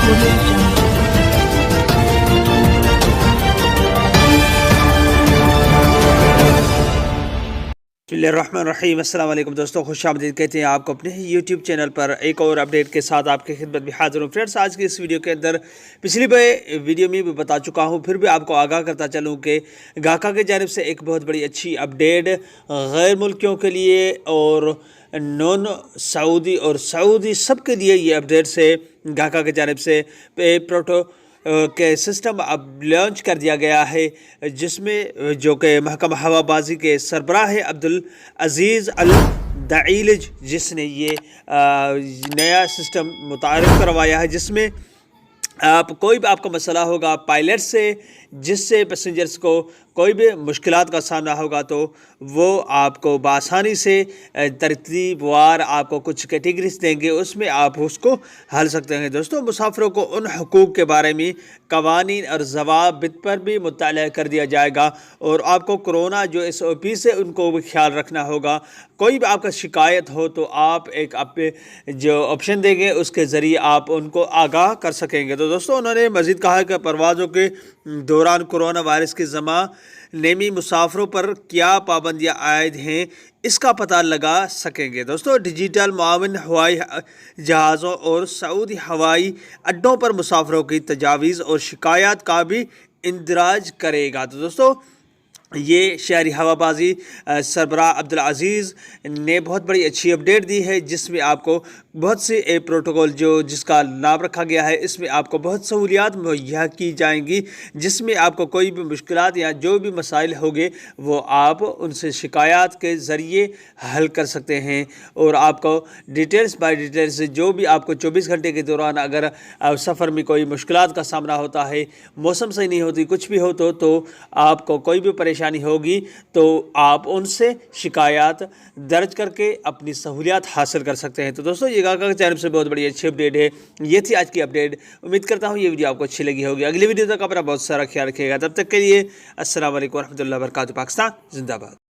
Audio Jungle. बिस्मिल्लाहिर्रहमानिर्रहीम। अस्सलाम वालेकुम दोस्तों, खुश आमदीद कहते हैं आपको अपने ही यूट्यूब चैनल पर एक और अपडेट के साथ आपकी खिदमत में हाजिर हूँ। फ्रेंड्स, आज की इस वीडियो के अंदर पिछली वीडियो में भी बता चुका हूँ, फिर भी आपको आगाह करता चलूँ कि गाका की जानिब से एक बहुत बड़ी अच्छी अपडेट गैर मुल्कियों के लिए और नॉन सऊदी और सऊदी सब के लिए ये अपडेट से गाका की जानिब से प्रोटो के सिस्टम अब लॉन्च कर दिया गया है, जिसमें जो कि महकमा हवाबाजी के सरबराह अब्दुल अजीज़ अल दाइलज जिसने ये नया सिस्टम मुतारिफ करवाया है, जिसमें आप कोई भी आपका मसला होगा पायलट से, जिससे पैसेंजर्स को कोई भी मुश्किलात का सामना होगा तो वो आपको बआसानी से तरतीबवार आपको कुछ कैटेगरीज देंगे, उसमें आप उसको हल सकते हैं। दोस्तों, मुसाफिरों को उन हुकूक के बारे में कवानीन और ज़वाबित पर भी मुत्तला कर दिया जाएगा और आपको कोरोना जो SOP से उनको भी ख्याल रखना होगा। कोई भी आपका शिकायत हो तो आप एक जो ऑप्शन देंगे उसके ज़रिए आप उनको आगाह कर सकेंगे। तो दोस्तों, उन्होंने मज़ीद कहा कि परवाज़ों के दौरान कोरोना वायरस के नेमी मुसाफरों पर क्या पाबंदियाँ आयद हैं, इसका पता लगा सकेंगे। दोस्तों, डिजिटल मुआविन हवाई जहाज़ों और सऊदी हवाई अड्डों पर मुसाफरों की तजावीज़ और शिकायत का भी इंदराज करेगा। तो दोस्तों, ये शहरी हवाबाजी सरबराह अब्दुल अजीज़ ने बहुत बड़ी अच्छी अपडेट दी है, जिसमें आपको बहुत से प्रोटोकॉल जिसका नाम रखा गया है, इसमें आपको बहुत सहूलियात मुहैया की जाएंगी, जिसमें आपको कोई भी मुश्किलात या जो भी मसाइल होंगे वो आप उनसे शिकायत के ज़रिए हल कर सकते हैं और आपको डिटेल्स बाय डिटेल्स जो भी आपको 24 घंटे के दौरान अगर सफ़र में कोई मुश्किलात का सामना होता है, मौसम सही नहीं होती, कुछ भी हो तो आपको कोई भी परेशानी होगी तो आप उनसे शिकायत दर्ज करके अपनी सहूलियात हासिल कर सकते हैं। तो दोस्तों, ये गाका के चैनल से बहुत बड़ी अच्छी अपडेट है। ये थी आज की अपडेट। उम्मीद करता हूँ ये वीडियो आपको अच्छी लगी होगी। अगली वीडियो तक अपना बहुत सारा ख्याल रखिएगा। तब तक के लिए अस्सलाम वालेकुम रहमतुल्लाहि व बरकातहू। पाकिस्तान जिंदाबाद।